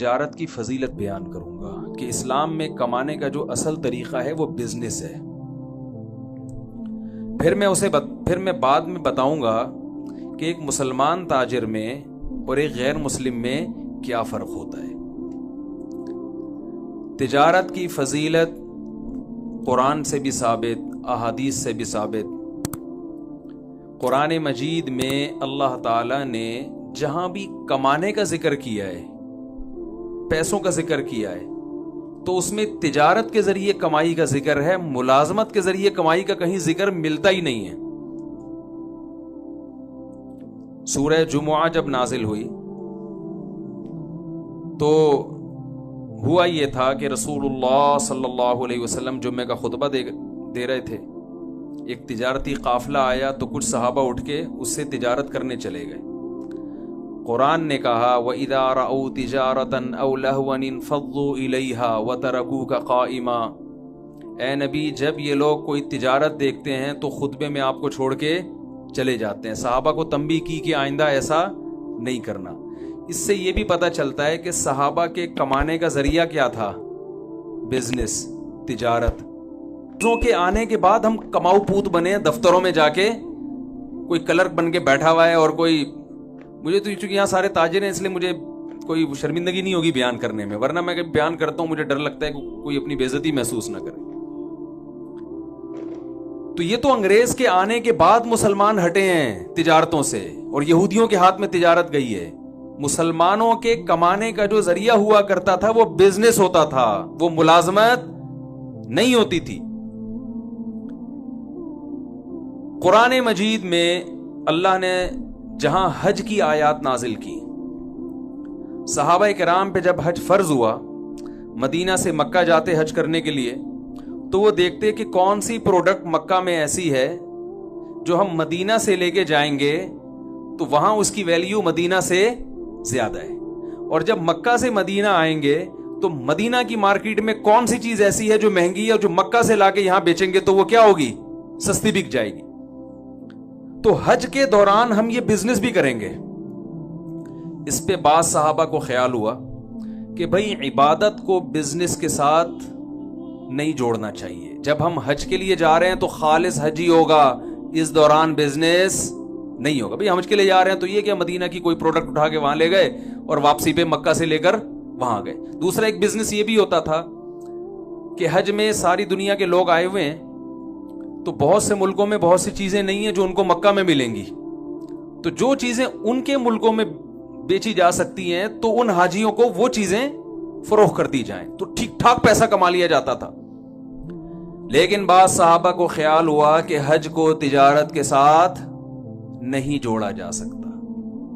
تجارت کی فضیلت بیان کروں گا کہ اسلام میں کمانے کا جو اصل طریقہ ہے وہ بزنس ہے. پھر میں بعد میں بتاؤں گا کہ ایک مسلمان تاجر میں اور ایک غیر مسلم میں کیا فرق ہوتا ہے. تجارت کی فضیلت قرآن سے بھی ثابت، احادیث سے بھی ثابت. قرآن مجید میں اللہ تعالیٰ نے جہاں بھی کمانے کا ذکر کیا ہے، پیسوں کا ذکر کیا ہے، تو اس میں تجارت کے ذریعے کمائی کا ذکر ہے. ملازمت کے ذریعے کمائی کا کہیں ذکر ملتا ہی نہیں ہے. سورہ جمعہ جب نازل ہوئی تو ہوا یہ تھا کہ رسول اللہ صلی اللہ علیہ وسلم جمعہ کا خطبہ دے رہے تھے. ایک تجارتی قافلہ آیا تو کچھ صحابہ اٹھ کے اس سے تجارت کرنے چلے گئے. قرآن نے کہا وَإِذَا رَأَوْا تِجَارَةً أَوْ لَهْوًا انفَضُّوا إِلَيْهَا وَتَرَكُوكَ قَائِمًا. اے نبی، جب یہ لوگ کوئی تجارت دیکھتے ہیں تو خطبے میں آپ کو چھوڑ کے چلے جاتے ہیں. صحابہ کو تنبیہ کی کہ آئندہ ایسا نہیں کرنا. اس سے یہ بھی پتہ چلتا ہے کہ صحابہ کے کمانے کا ذریعہ کیا تھا؟ بزنس، تجارت. کے آنے کے بعد ہم کماؤ پوت بنے، دفتروں میں جا کے کوئی کلرک بن کے بیٹھا ہوا ہے، اور کوئی مجھے تو چونکہ یہاں سارے تاجر ہیں اس لیے مجھے کوئی شرمندگی نہیں ہوگی بیان کرنے میں، ورنہ میں بیان کرتا ہوں مجھے ڈر لگتا ہے کہ کوئی اپنی بے عزتی محسوس نہ کرے. تو یہ تو انگریز کے آنے کے بعد مسلمان ہٹے ہیں تجارتوں سے، اور یہودیوں کے ہاتھ میں تجارت گئی ہے. مسلمانوں کے کمانے کا جو ذریعہ ہوا کرتا تھا وہ بزنس ہوتا تھا، وہ ملازمت نہیں ہوتی تھی. قرآن مجید میں اللہ نے جہاں حج کی آیات نازل کی، صحابہ کرام پہ جب حج فرض ہوا، مدینہ سے مکہ جاتے حج کرنے کے لیے، تو وہ دیکھتے کہ کون سی پروڈکٹ مکہ میں ایسی ہے جو ہم مدینہ سے لے کے جائیں گے تو وہاں اس کی ویلیو مدینہ سے زیادہ ہے، اور جب مکہ سے مدینہ آئیں گے تو مدینہ کی مارکیٹ میں کون سی چیز ایسی ہے جو مہنگی ہے اور جو مکہ سے لا کے یہاں بیچیں گے تو وہ کیا ہوگی؟ سستی بک جائے گی. تو حج کے دوران ہم یہ بزنس بھی کریں گے. اس پہ بعض صحابہ کو خیال ہوا کہ بھئی عبادت کو بزنس کے ساتھ نہیں جوڑنا چاہیے. جب ہم حج کے لیے جا رہے ہیں تو خالص حج ہی ہوگا، اس دوران بزنس نہیں ہوگا. بھئی ہم حج کے لیے جا رہے ہیں تو یہ کہ مدینہ کی کوئی پروڈکٹ اٹھا کے وہاں لے گئے اور واپسی پہ مکہ سے لے کر وہاں گئے. دوسرا ایک بزنس یہ بھی ہوتا تھا کہ حج میں ساری دنیا کے لوگ آئے ہوئے ہیں تو بہت سے ملکوں میں بہت سی چیزیں نہیں ہیں جو ان کو مکہ میں ملیں گی، تو جو چیزیں ان کے ملکوں میں بیچی جا سکتی ہیں تو ان حاجیوں کو وہ چیزیں فروخت کر دی جائیں، تو ٹھیک ٹھاک پیسہ کما لیا جاتا تھا. لیکن بعض صحابہ کو خیال ہوا کہ حج کو تجارت کے ساتھ نہیں جوڑا جا سکتا.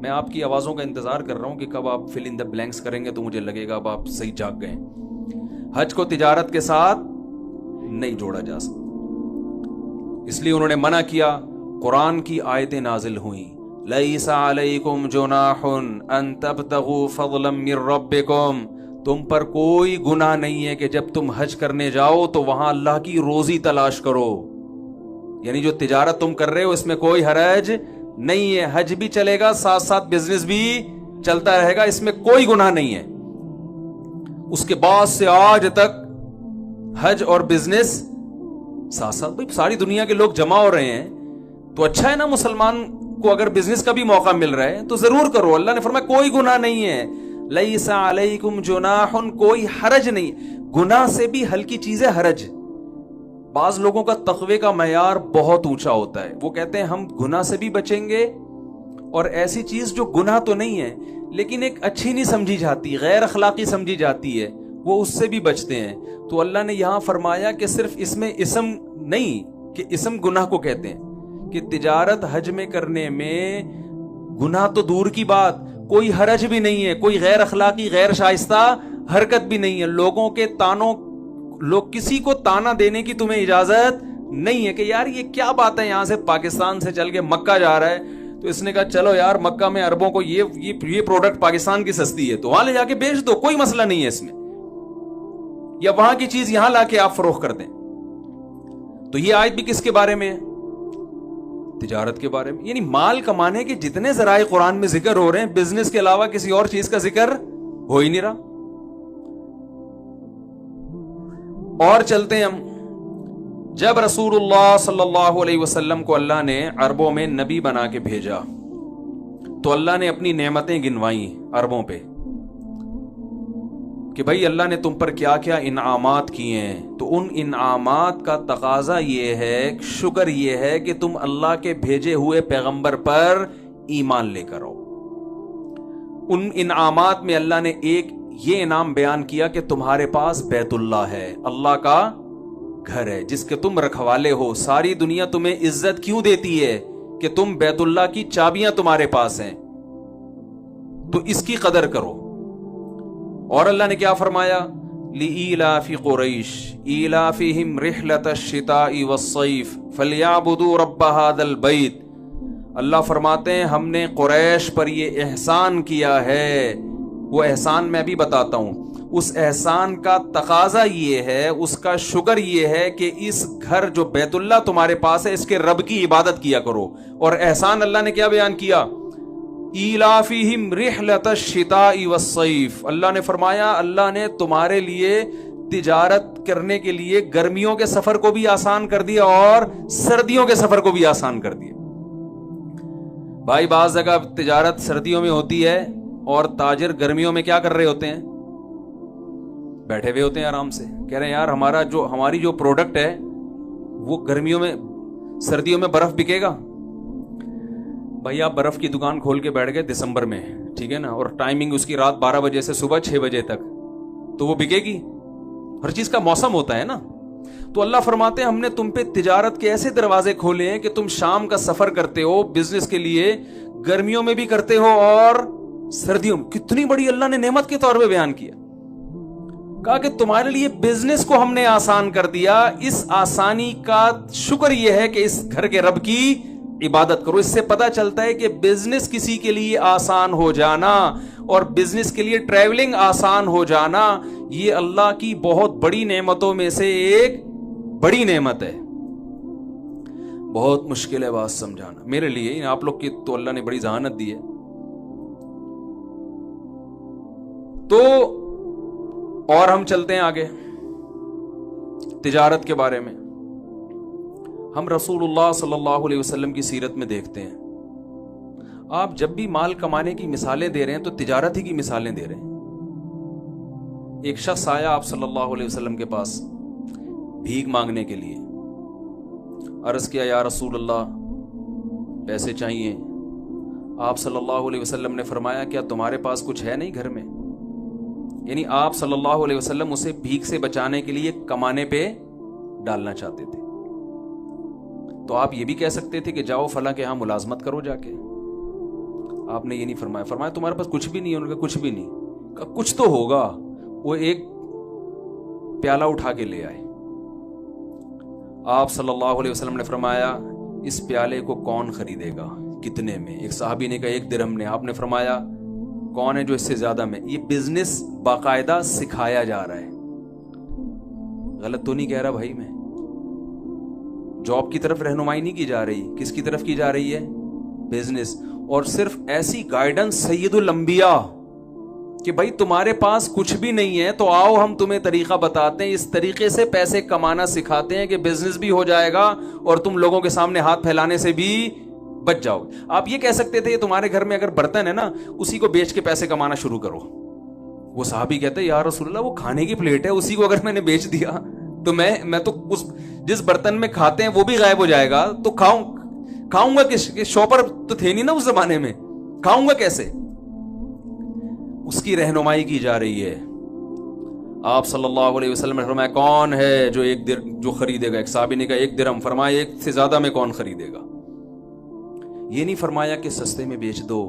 میں آپ کی آوازوں کا انتظار کر رہا ہوں کہ کب آپ فل ان دا بلینکس کریں گے تو مجھے لگے گا اب آپ صحیح جاگ گئے. حج کو تجارت کے ساتھ نہیں جوڑا جا سکتا، اس لیے انہوں نے منع کیا. قرآن کی آیتیں نازل ہوئیں، لیس علیکم جناح ان تبتغوا فضلا من ربکم، تم پر کوئی گناہ نہیں ہے کہ جب تم حج کرنے جاؤ تو وہاں اللہ کی روزی تلاش کرو. یعنی جو تجارت تم کر رہے ہو اس میں کوئی حرج نہیں ہے، حج بھی چلے گا، ساتھ ساتھ بزنس بھی چلتا رہے گا، اس میں کوئی گناہ نہیں ہے. اس کے بعد سے آج تک حج اور بزنس ساتھ ساتھ. بھائی ساری دنیا کے لوگ جمع ہو رہے ہیں تو اچھا ہے نا، مسلمان کو اگر بزنس کا بھی موقع مل رہا ہے تو ضرور کرو. اللہ نے فرمایا کوئی گناہ نہیں ہے، لیس علیکم جناح، کوئی حرج نہیں. گناہ سے بھی ہلکی چیز ہے حرج. بعض لوگوں کا تقوی کا معیار بہت اونچا ہوتا ہے، وہ کہتے ہیں ہم گناہ سے بھی بچیں گے، اور ایسی چیز جو گناہ تو نہیں ہے لیکن ایک اچھی نہیں سمجھی جاتی، غیر اخلاقی سمجھی جاتی ہے، وہ اس سے بھی بچتے ہیں. تو اللہ نے یہاں فرمایا کہ صرف اس میں اسم نہیں کہ اسم گناہ کو کہتے ہیں، کہ تجارت حج میں کرنے میں گناہ تو دور کی بات، کوئی حرج بھی نہیں ہے، کوئی غیر اخلاقی غیر شائستہ حرکت بھی نہیں ہے. لوگوں کے کسی کو تانا دینے کی تمہیں اجازت نہیں ہے کہ یار یہ کیا بات ہے، یہاں سے پاکستان سے چل کے مکہ جا رہا ہے تو اس نے کہا چلو یار مکہ میں عربوں کو یہ پروڈکٹ پاکستان کی سستی ہے تو وہاں لے جا کے بیچ دو، کوئی مسئلہ نہیں ہے اس میں، یا وہاں کی چیز یہاں لا کے آپ فروخت کر دیں. تو یہ آیت بھی کس کے بارے میں ہے؟ تجارت کے بارے میں. یعنی مال کمانے کے جتنے ذرائع قرآن میں ذکر ہو رہے ہیں، بزنس کے علاوہ کسی اور چیز کا ذکر ہو ہی نہیں رہا. اور چلتے ہیں ہم. جب رسول اللہ صلی اللہ علیہ وسلم کو اللہ نے عربوں میں نبی بنا کے بھیجا تو اللہ نے اپنی نعمتیں گنوائیں عربوں پہ کہ بھائی اللہ نے تم پر کیا کیا انعامات کیے ہیں. تو ان انعامات کا تقاضا یہ ہے، شکر یہ ہے کہ تم اللہ کے بھیجے ہوئے پیغمبر پر ایمان لے کر آؤ. ان انعامات میں اللہ نے ایک یہ انعام بیان کیا کہ تمہارے پاس بیت اللہ ہے، اللہ کا گھر ہے جس کے تم رکھوالے ہو. ساری دنیا تمہیں عزت کیوں دیتی ہے کہ تم بیت اللہ کی چابیاں تمہارے پاس ہیں، تو اس کی قدر کرو. اور اللہ نے کیا فرمایا؟ لِإِيلَافِ قُرَيْشٍ إِيلَافِهِمْ رِحْلَةَ الشِّتَاءِ وَالصَّيْفِ فَلْيَعْبُدُوا رَبَّ هَذَا الْبَيْتِ. اللہ فرماتے ہیں ہم نے قریش پر یہ احسان کیا ہے. وہ احسان میں بھی بتاتا ہوں. اس احسان کا تقاضا یہ ہے، اس کا شکر یہ ہے کہ اس گھر جو بیت اللہ تمہارے پاس ہے اس کے رب کی عبادت کیا کرو. اور احسان اللہ نے کیا بیان کیا؟ ایلافہم رحلۃ الشتاء والصیف. اللہ نے فرمایا اللہ نے تمہارے لیے تجارت کرنے کے لیے گرمیوں کے سفر کو بھی آسان کر دیا اور سردیوں کے سفر کو بھی آسان کر دیا. بھائی بعض جگہ تجارت سردیوں میں ہوتی ہے اور تاجر گرمیوں میں کیا کر رہے ہوتے ہیں؟ بیٹھے ہوئے ہوتے ہیں آرام سے، کہہ رہے ہیں یار ہماری جو پروڈکٹ ہے وہ گرمیوں میں سردیوں میں برف بکے گا. بھائی آپ برف کی دکان کھول کے بیٹھ گئے دسمبر میں، ٹھیک ہے نا، اور ٹائمنگ اس کی رات 12 بجے سے صبح 6 بجے تک، تو وہ بکے گی؟ ہر چیز کا موسم ہوتا ہے نا. تو اللہ فرماتے ہیں ہم نے تم پہ تجارت کے ایسے دروازے کھولے ہیں کہ تم شام کا سفر کرتے ہو بزنس کے لیے، گرمیوں میں بھی کرتے ہو اور سردیوں میں. کتنی بڑی اللہ نے نعمت کے طور پہ بیان کیا. کہا کہ تمہارے لیے بزنس کو ہم نے آسان کر دیا. اس آسانی کا شکر یہ ہے کہ اس گھر کے رب کی عبادت کرو. اس سے پتہ چلتا ہے کہ بزنس کسی کے لیے آسان ہو جانا اور بزنس کے لیے ٹریولنگ آسان ہو جانا یہ اللہ کی بہت بڑی نعمتوں میں سے ایک بڑی نعمت ہے. بہت مشکل ہے بات سمجھانا میرے لیے. آپ لوگ کی تو اللہ نے بڑی ذہانت دی ہے. تو اور ہم چلتے ہیں آگے تجارت کے بارے میں. ہم رسول اللہ صلی اللہ علیہ وسلم کی سیرت میں دیکھتے ہیں آپ جب بھی مال کمانے کی مثالیں دے رہے ہیں تو تجارت ہی کی مثالیں دے رہے ہیں. ایک شخص آیا آپ صلی اللہ علیہ وسلم کے پاس بھیک مانگنے کے لیے. عرض کیا یا رسول اللہ پیسے چاہیے. آپ صلی اللہ علیہ وسلم نے فرمایا کیا تمہارے پاس کچھ ہے نہیں گھر میں؟ یعنی آپ صلی اللہ علیہ وسلم اسے بھیک سے بچانے کے لیے کمانے پہ ڈالنا چاہتے تھے. تو آپ یہ بھی کہہ سکتے تھے کہ جاؤ فلاں کے ہاں ملازمت کرو جا کے. آپ نے یہ نہیں فرمایا. فرمایا تمہارے پاس کچھ بھی نہیں ہے؟ انہوں نے کہا کچھ بھی نہیں. کہا کچھ تو ہوگا. وہ ایک پیالہ اٹھا کے لے آئے. آپ صلی اللہ علیہ وسلم نے فرمایا اس پیالے کو کون خریدے گا؟ کتنے میں؟ ایک صحابی نے کہا 1 درہم نے. آپ نے فرمایا کون ہے جو اس سے زیادہ میں؟ یہ بزنس باقاعدہ سکھایا جا رہا ہے. غلط تو نہیں کہہ رہا بھائی میں؟ جاب کی طرف رہنمائی نہیں کی جا رہی. کس کی طرف کی جا رہی ہے؟ بزنس. اور صرف ایسی گائیڈنس سید الانبیاء کہ بھائی تمہارے پاس کچھ بھی نہیں ہے تو آؤ ہم تمہیں طریقہ بتاتے ہیں. اس طریقے سے پیسے کمانا سکھاتے ہیں کہ بزنس بھی ہو جائے گا اور تم لوگوں کے سامنے ہاتھ پھیلانے سے بھی بچ جاؤ. آپ یہ کہہ سکتے تھے تمہارے گھر میں اگر برتن ہے نا اسی کو بیچ کے پیسے کمانا شروع کرو. وہ صحابی کہتے ہیں یا رسول اللہ وہ کھانے کی پلیٹ ہے, اسی کو اگر میں نے بیچ دیا تو میں تو اس جس برتن میں کھاتے ہیں وہ بھی غائب ہو جائے گا, تو کھاؤں گا کس؟ شاپر تو تھے نہیں نا اس زمانے میں, کھاؤں گا کیسے؟ اس کی رہنمائی کی جا رہی ہے. آپ صلی اللہ علیہ وسلم نے فرمایا کون ہے جو خریدے گا؟ ایک صحابی نے کہا 1 درہم. فرمایا 1 سے زیادہ میں کون خریدے گا؟ یہ نہیں فرمایا کہ سستے میں بیچ دو,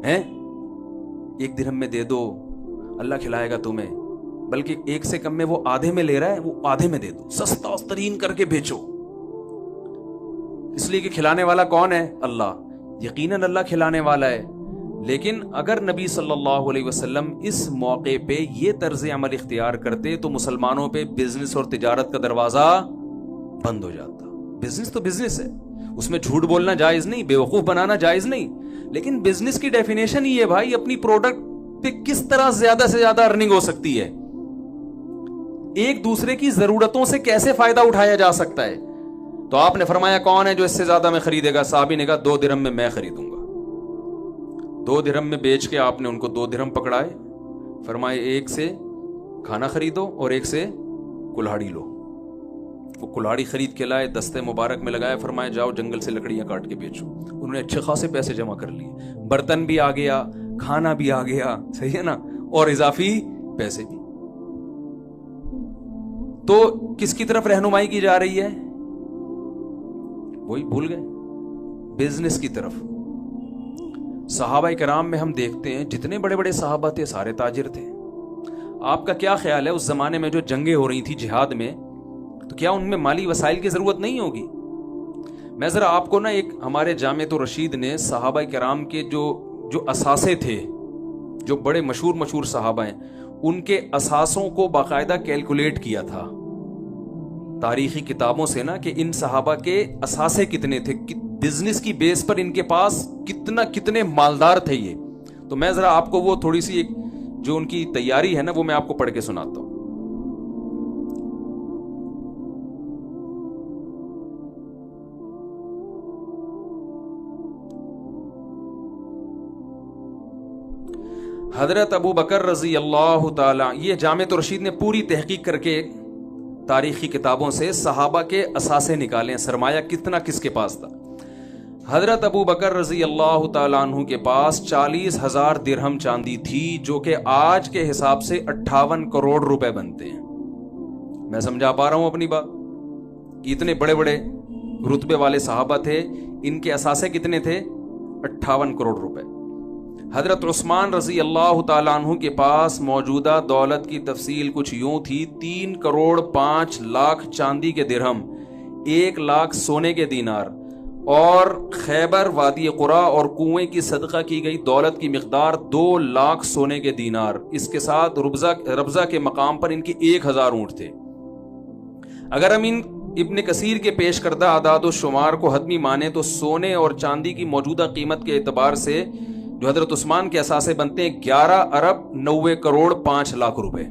1 درہم میں دے دو اللہ کھلائے گا تمہیں, بلکہ 1 سے کم میں وہ آدھے میں لے رہا ہے وہ آدھے میں دے دو, سستا ترین کر کے بیچو. اس لیے کہ کھلانے والا کون ہے؟ اللہ. یقیناً اللہ کھلانے والا ہے. لیکن اگر نبی صلی اللہ علیہ وسلم اس موقع پہ یہ طرز عمل اختیار کرتے تو مسلمانوں پہ بزنس اور تجارت کا دروازہ بند ہو جاتا. بزنس تو بزنس ہے, اس میں جھوٹ بولنا جائز نہیں, بیوقوف بنانا جائز نہیں, لیکن بزنس کی ڈیفینیشن ہی ہے بھائی اپنی پروڈکٹ پہ کس طرح زیادہ سے زیادہ ارننگ ہو سکتی ہے. ایک دوسرے کی ضرورتوں سے کیسے فائدہ اٹھایا جا سکتا ہے. تو آپ نے فرمایا کون ہے جو اس سے زیادہ میں خریدے گا؟ صحابی نے کہا 2 درہم میں خریدوں گا. 2 درہم میں بیچ کے آپ نے ان کو 2 درہم پکڑائے. فرمائے ایک سے کھانا خریدو اور ایک سے کلہاڑی لو. وہ کلہاڑی خرید کے لائے, دستے مبارک میں لگائے, فرمایا جاؤ جنگل سے لکڑیاں کاٹ کے بیچو. انہوں نے اچھے خاصے پیسے جمع کر لیے, برتن بھی آ گیا, کھانا بھی آ گیا, صحیح ہے نا, اور اضافی پیسے بھی. تو کس کی طرف رہنمائی کی جا رہی ہے؟ وہی بھول گئے, بزنس کی طرف. صحابہ کرام میں ہم دیکھتے ہیں جتنے بڑے بڑے صحابہ تھے سارے تاجر تھے. آپ کا کیا خیال ہے اس زمانے میں جو جنگیں ہو رہی تھی جہاد میں, تو کیا ان میں مالی وسائل کی ضرورت نہیں ہوگی؟ میں ذرا آپ کو نا ایک ہمارے جامعۃ الرشید نے صحابہ کرام کے جو اثاثے تھے, جو بڑے مشہور صحابہ ہیں, ان کے اثاثوں کو باقاعدہ کیلکولیٹ کیا تھا تاریخی کتابوں سے نا, کہ ان صحابہ کے اثاثے کتنے تھے, بزنس کی بیس پر ان کے پاس کتنے مالدار تھے یہ. تو میں ذرا آپ کو وہ تھوڑی سی ایک جو ان کی تیاری ہے نا وہ میں آپ کو پڑھ کے سناتا ہوں. حضرت ابو بکر رضی اللہ تعالی, یہ جامعۃ الرشید نے پوری تحقیق کر کے تاریخی کتابوں سے صحابہ کے اثاثے نکالے, سرمایہ کتنا کس کے پاس تھا. حضرت ابو بکر رضی اللہ تعالیٰ عنہ کے پاس 40,000 درہم چاندی تھی, جو کہ آج کے حساب سے 58 کروڑ روپے بنتے ہیں. میں سمجھا پا رہا ہوں اپنی بات؟ اتنے بڑے بڑے رتبے والے صحابہ تھے, ان کے اثاثے کتنے تھے؟ 58 کروڑ روپے. حضرت عثمان رضی اللہ تعالیٰ عنہ کے پاس موجودہ دولت کی تفصیل کچھ یوں تھی: 3 کروڑ 5 لاکھ چاندی کے درہم, 1 لاکھ سونے کے دینار, اور خیبر, وادی قرا اور کنویں کی صدقہ کی گئی دولت کی مقدار 2 لاکھ سونے کے دینار. اس کے ساتھ ربضہ کے مقام پر ان کے 1000 اونٹ تھے. اگر ہم ان ابن کثیر کے پیش کردہ اعداد و شمار کو حتمی مانیں تو سونے اور چاندی کی موجودہ قیمت کے اعتبار سے جو حضرت عثمان کے اثاثے بنتے ہیں 11 ارب 90 کروڑ 5 لاکھ روپے.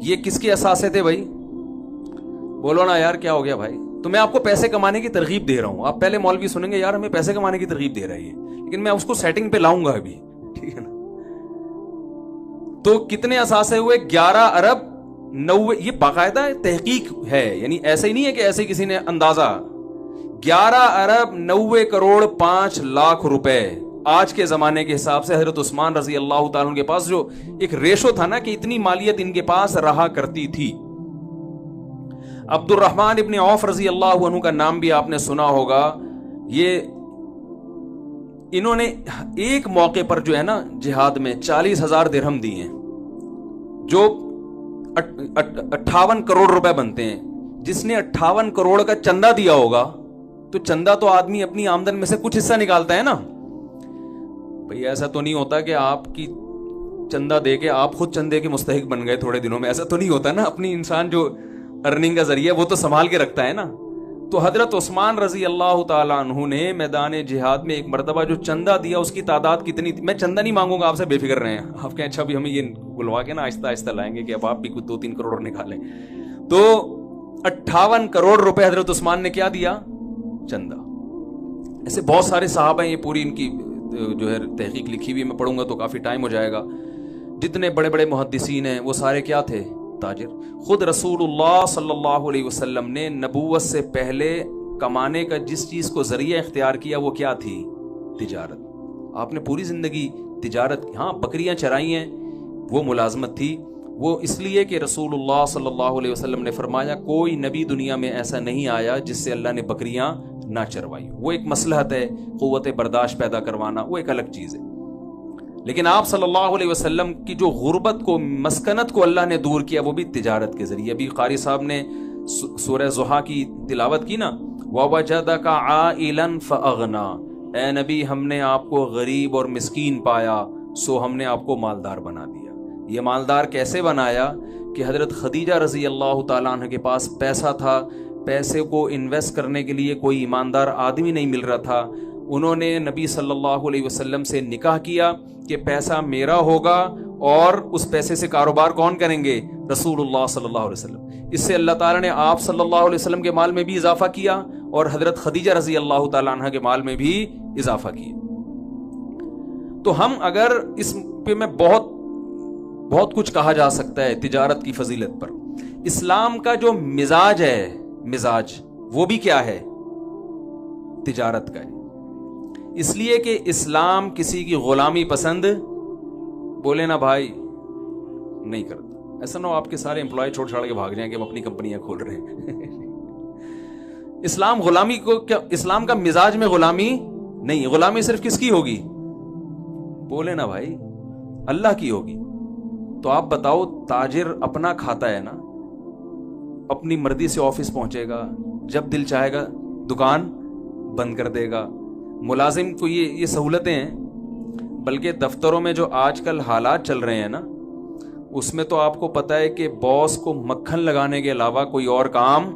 یہ کس کے اثاثے تھے بھائی؟ بولو نا یار, کیا ہو گیا بھائی؟ تو میں آپ کو پیسے کمانے کی ترغیب دے رہا ہوں. آپ پہلے مولوی سنیں گے یار ہمیں پیسے کمانے کی ترغیب دے رہی ہے, لیکن میں اس کو سیٹنگ پہ لاؤں گا ابھی, ٹھیک ہے نا. تو کتنے اثاثے ہوئے؟ 11 ارب 90. یہ باقاعدہ تحقیق ہے, یعنی ایسے ہی نہیں ہے کہ ایسے کسی نے اندازہ. 11 ارب 90 کروڑ 5 لاکھ روپے آج کے زمانے کے حساب سے. حضرت عثمان رضی اللہ تعالیٰ عنہ کے پاس جو ایک ریشو تھا نا, کہ اتنی مالیت ان کے پاس رہا کرتی تھی. عبد الرحمن ابن عوف رضی اللہ عنہ کا نام بھی آپ نے سنا ہوگا. یہ انہوں نے ایک موقع پر جو ہے نا جہاد میں 40,000 درہم دیے ہیں, جو 58 کروڑ روپے بنتے ہیں. جس نے 58 کروڑ کا چندہ دیا ہوگا, تو چندہ تو آدمی اپنی آمدن میں سے کچھ حصہ نکالتا ہے نا بھئی. ایسا تو نہیں ہوتا کہ آپ کی چندہ دے کے آپ خود چندے کے مستحق بن گئے تھوڑے دنوں میں, ایسا تو نہیں ہوتا نا. اپنی انسان جو ارننگ کا ذریعہ وہ تو سنبھال کے رکھتا ہے نا. تو حضرت عثمان رضی اللہ تعالیٰ عنہ نے میدان جہاد میں ایک مرتبہ جو چندہ دیا, اس کی تعداد کتنی تھی؟ میں چندہ نہیں مانگوں گا آپ سے, بے فکر رہے ہیں. آپ کہیں اچھا بھی ہمیں یہ بلوا کے نا آہستہ آہستہ لائیں گے کہ اب آپ بھی کچھ 2-3 کروڑ نکالیں. تو 58 کروڑ روپے حضرت عثمان نے کیا دیا؟ چندہ. ایسے بہت سارے صحابہ ہیں, یہ پوری ان کی جو ہے تحقیق لکھی ہوئی, میں پڑھوں گا تو کافی ٹائم ہو جائے گا. جتنے بڑے بڑے محدثین ہیں وہ سارے کیا تھے؟ تاجر. خود رسول اللہ صلی اللہ علیہ وسلم نے نبوت سے پہلے کمانے کا جس چیز کو ذریعہ اختیار کیا وہ کیا تھی؟ تجارت. آپ نے پوری زندگی تجارت کی. ہاں بکریاں چرائی ہیں, وہ ملازمت تھی. وہ اس لیے کہ رسول اللہ صلی اللہ علیہ وسلم نے فرمایا کوئی نبی دنیا میں ایسا نہیں آیا جس سے اللہ نے بکریاں نہ چروائی. وہ ایک مصلحت ہے, قوت برداشت پیدا کروانا, وہ ایک الگ چیز ہے. لیکن آپ صلی اللہ علیہ وسلم کی جو غربت کو, مسکنت کو اللہ نے دور کیا, وہ بھی تجارت کے ذریعے. ابھی قاری صاحب نے سورہ ضحیٰ کی تلاوت کی نا, وَوَجَدَكَ عَائِلًا فَأَغْنَا, اے نبی ہم نے آپ کو غریب اور مسکین پایا سو ہم نے آپ کو مالدار بنا دیا. یہ مالدار کیسے بنایا؟ کہ حضرت خدیجہ رضی اللہ تعالیٰ عنہ کے پاس پیسہ تھا, پیسے کو انویسٹ کرنے کے لیے کوئی ایماندار آدمی نہیں مل رہا تھا. انہوں نے نبی صلی اللہ علیہ وسلم سے نکاح کیا کہ پیسہ میرا ہوگا اور اس پیسے سے کاروبار کون کریں گے؟ رسول اللہ صلی اللہ علیہ وسلم۔ اس سے اللہ تعالیٰ نے آپ صلی اللہ علیہ وسلم کے مال میں بھی اضافہ کیا اور حضرت خدیجہ رضی اللہ تعالیٰ عنہ کے مال میں بھی اضافہ کیا۔ تو ہم اگر اس پہ میں بہت کچھ کہا جا سکتا ہے تجارت کی فضیلت پر۔ اسلام کا جو مزاج ہے، وہ بھی کیا ہے؟ تجارت کا ہے۔ اس لیے کہ اسلام کسی کی غلامی پسند، بولے نا بھائی، نہیں کرتا۔ ایسا نہ ہو آپ کے سارے امپلائی چھوڑ کے بھاگ جائیں کہ ہم اپنی کمپنیاں کھول رہے ہیں۔ اسلام غلامی کو کیا، اسلام کا مزاج میں غلامی نہیں۔ غلامی صرف کس کی ہوگی؟ بولے نا بھائی، اللہ کی ہوگی۔ تو آپ بتاؤ، تاجر اپنا کھاتا ہے نا، اپنی مرضی سے آفس پہنچے گا، جب دل چاہے گا دکان بند کر دے گا۔ ملازم کو یہ سہولتیں ہیں، بلکہ دفتروں میں جو آج کل حالات چل رہے ہیں نا، اس میں تو آپ کو پتا ہے کہ باس کو مکھن لگانے کے علاوہ کوئی اور کام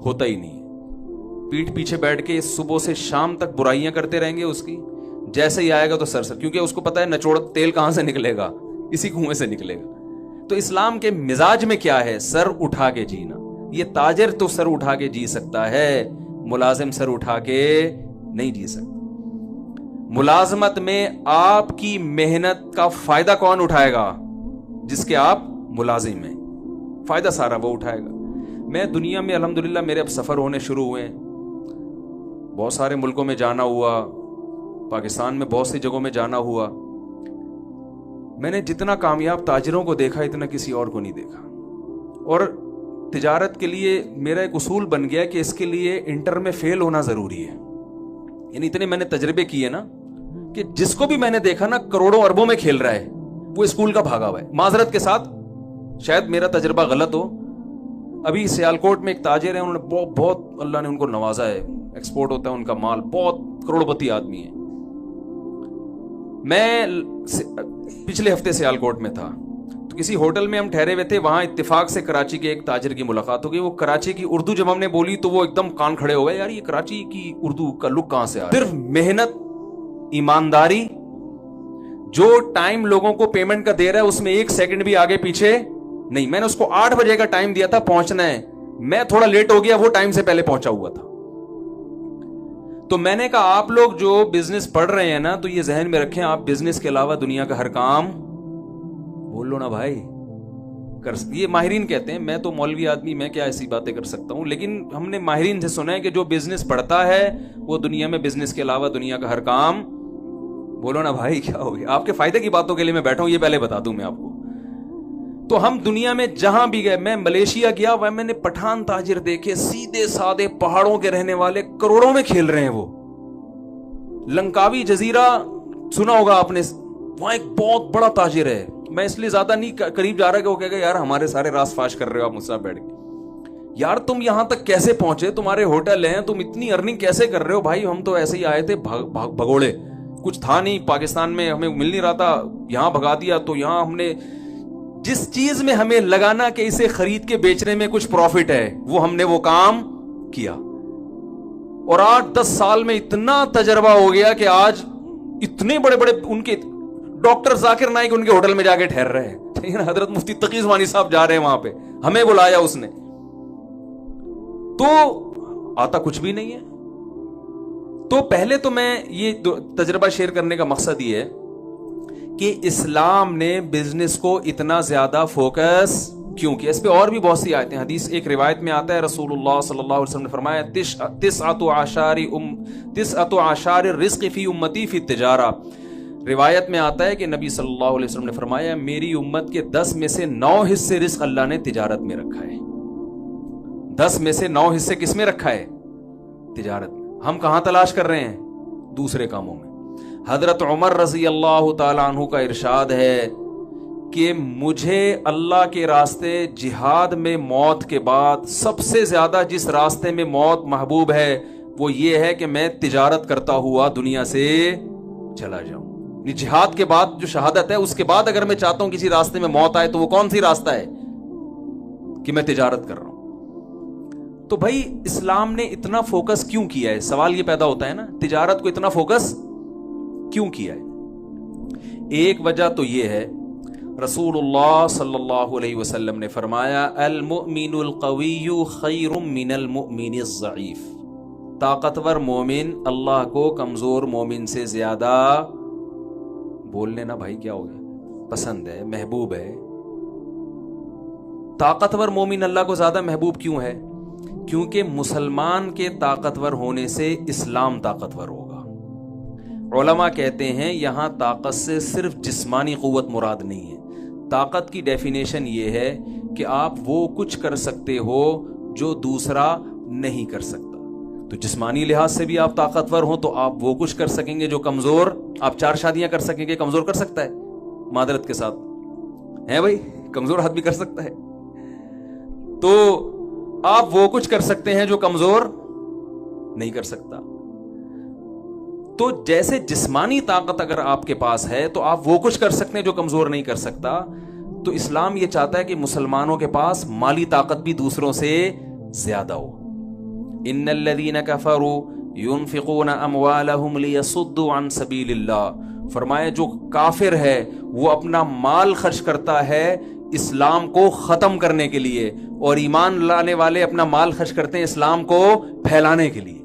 ہوتا ہی نہیں ہے۔ پیٹھ پیچھے بیٹھ کے صبح سے شام تک برائیاں کرتے رہیں گے اس کی، جیسے ہی آئے گا تو سر، کیونکہ اس کو پتا ہے نچوڑ تیل کہاں سے نکلے گا، اسی کنویں سے نکلے گا۔ تو اسلام کے مزاج میں کیا ہے؟ سر اٹھا کے جینا۔ یہ تاجر تو سر اٹھا کے جی سکتا ہے، ملازم سر اٹھا کے نہیں جی سکتا۔ ملازمت میں آپ کی محنت کا فائدہ کون اٹھائے گا؟ جس کے آپ ملازم ہیں، فائدہ سارا وہ اٹھائے گا۔ میں دنیا میں الحمدللہ میرے اب سفر ہونے شروع ہوئے ہیں، بہت سارے ملکوں میں جانا ہوا، پاکستان میں بہت سی جگہوں میں جانا ہوا۔ میں نے جتنا کامیاب تاجروں کو دیکھا اتنا کسی اور کو نہیں دیکھا۔ اور تجارت کے لیے میرا ایک اصول بن گیا کہ اس کے لیے انٹر میں فیل ہونا ضروری ہے۔ یعنی اتنے میں نے تجربے کیے نا کہ جس کو بھی میں نے دیکھا نا کروڑوں اربوں میں کھیل رہا ہے، وہ اسکول کا بھاگا ہوا ہے۔ معذرت کے ساتھ شاید میرا تجربہ غلط ہو، ابھی سیالکوٹ میں ایک تاجر ہیں، انہوں نے بہت اللہ نے ان کو نوازا ہے، ایکسپورٹ ہوتا ہے ان کا مال، بہت کروڑپتی آدمی ہے۔ میں پچھلے ہفتے سیالکوٹ میں تھا، تو کسی ہوٹل میں ہم ٹھہرے ہوئے تھے، وہاں اتفاق سے کراچی کے ایک تاجر کی ملاقات ہو گئی۔ وہ کراچی کی اردو جب ہم نے بولی تو وہ ایک دم کان کھڑے ہو گئے، یار یہ کراچی کی اردو کا لک کہاں سے آیا؟ صرف محنت، ایمانداری، جو ٹائم لوگوں کو پیمنٹ کا دے رہا ہے اس میں 1 سیکنڈ بھی آگے پیچھے نہیں۔ میں نے اس کو 8 بجے کا ٹائم دیا تھا پہنچنا ہے، میں تھوڑا لیٹ ہو گیا، وہ ٹائم سے پہلے پہنچا ہوا تھا۔ تو میں نے کہا آپ لوگ جو بزنس پڑھ رہے ہیں نا، تو یہ ذہن میں رکھیں، آپ بزنس کے علاوہ دنیا کا ہر کام، بول لو نا بھائی، یہ ماہرین کہتے ہیں، میں تو مولوی آدمی، میں کیا ایسی باتیں کر سکتا ہوں، لیکن ہم نے ماہرین سے سنا ہے کہ جو بزنس پڑھتا ہے وہ دنیا میں بزنس کے علاوہ دنیا کا ہر کام، بولو نا بھائی کیا ہو گیا؟ آپ کے فائدے کی باتوں کے لیے میں بیٹھا ہوں، یہ پہلے بتا دوں میں آپ کو۔ تو ہم دنیا میں جہاں بھی گئے، میں ملیشیا گیا، وہاں میں نے پٹھان تاجر دیکھے، سیدھے سادے پہاڑوں کے رہنے والے، کروڑوں میں کھیل رہے ہیں وہ۔ لنکاوی جزیرہ سنا ہوگا آپ نے، وہاں ایک بہت بڑا تاجر ہے، میں اس لیے زیادہ نہیں قریب جا رہا کہ وہ کہے گا یار ہمارے سارے راز فاش کر رہے ہو آپ مجھ سے بیٹھ کے، یار تم یہاں تک کیسے پہنچے، تمہارے ہوٹل ہیں، تم اتنی ارننگ کیسے کر رہے ہو؟ بھائی ہم تو ایسے ہی آئے تھے بھگوڑے، کچھ تھا نہیں، پاکستان میں ہمیں مل نہیں رہا تھا، یہاں بھگا دیا، تو یہاں ہم نے جس چیز میں ہمیں لگانا کہ اسے خرید کے بیچنے میں کچھ پروفٹ ہے، وہ ہم نے وہ کام کیا، اور 8-10 سال میں اتنا تجربہ ہو گیا کہ آج اتنے بڑے بڑے ان کے ڈاکٹر ذاکر نائک ان کے ہوٹل میں جا کے ٹھہر رہے ہیں، حضرت مفتی تقی عثمانی صاحب جا رہے ہیں وہاں پہ، ہمیں بلایا اس نے، تو آتا کچھ بھی نہیں ہے۔ تو پہلے تو میں یہ تجربہ شیئر کرنے کا مقصد یہ ہے کہ اسلام نے بزنس کو اتنا زیادہ فوکس کیوں کیا۔ اس پہ اور بھی بہت سی آیتیں، حدیث ایک روایت میں آتا ہے، رسول اللہ صلی اللہ علیہ وسلم نے فرمایا تسعۃ اعشار الرزق فی امتی فی التجارہ۔ روایت میں آتا ہے کہ نبی صلی اللہ علیہ وسلم نے فرمایا میری امت کے 10 میں سے 9 حصے رزق اللہ نے تجارت میں رکھا ہے۔ 10 میں سے 9 حصے کس میں رکھا ہے؟ تجارت میں۔ ہم کہاں تلاش کر رہے ہیں؟ دوسرے کاموں میں۔ حضرت عمر رضی اللہ تعالی عنہ کا ارشاد ہے کہ مجھے اللہ کے راستے جہاد میں موت کے بعد سب سے زیادہ جس راستے میں موت محبوب ہے وہ یہ ہے کہ میں تجارت کرتا ہوا دنیا سے چلا جاؤں۔ جہاد کے بعد جو شہادت ہے اس کے بعد اگر میں چاہتا ہوں کسی راستے میں موت آئے تو وہ کون سی راستہ ہے؟ کہ میں تجارت کر رہا ہوں۔ تو بھائی اسلام نے اتنا فوکس کیوں کیا ہے؟ سوال یہ پیدا ہوتا ہے نا، تجارت کو اتنا فوکس کیوں کیا ہے؟ ایک وجہ تو یہ ہے رسول اللہ صلی اللہ علیہ وسلم نے فرمایا المؤمن القوی خیر من المؤمن الضعیف، طاقتور مومن اللہ کو کمزور مومن سے زیادہ، بول لینا بھائی کیا ہو گیا، پسند ہے، محبوب ہے۔ طاقتور مومن اللہ کو زیادہ محبوب کیوں ہے؟ کیونکہ مسلمان کے طاقتور ہونے سے اسلام طاقتور ہوگا۔ علماء کہتے ہیں یہاں طاقت سے صرف جسمانی قوت مراد نہیں ہے، طاقت کی ڈیفینیشن یہ ہے کہ آپ وہ کچھ کر سکتے ہو جو دوسرا نہیں کر سکتا۔ تو جسمانی لحاظ سے بھی آپ طاقتور ہوں تو آپ وہ کچھ کر سکیں گے جو کمزور، آپ 4 شادیاں کر سکیں گے، کمزور کر سکتا ہے؟ معذرت کے ساتھ ہے بھائی، کمزور آدمی بھی کر سکتا ہے۔ تو آپ وہ کچھ کر سکتے ہیں جو کمزور نہیں کر سکتا۔ تو جیسے جسمانی طاقت اگر آپ کے پاس ہے تو آپ وہ کچھ کر سکتے ہیں جو کمزور نہیں کر سکتا، تو اسلام یہ چاہتا ہے کہ مسلمانوں کے پاس مالی طاقت بھی دوسروں سے زیادہ ہو۔ ان الذین کفروا ينفقون اموالهم ليصدوا عن سبیل اللہ، فرمایا جو کافر ہے وہ اپنا مال خرچ کرتا ہے اسلام کو ختم کرنے کے لیے، اور ایمان لانے والے اپنا مال خرچ کرتے ہیں اسلام کو پھیلانے کے لیے۔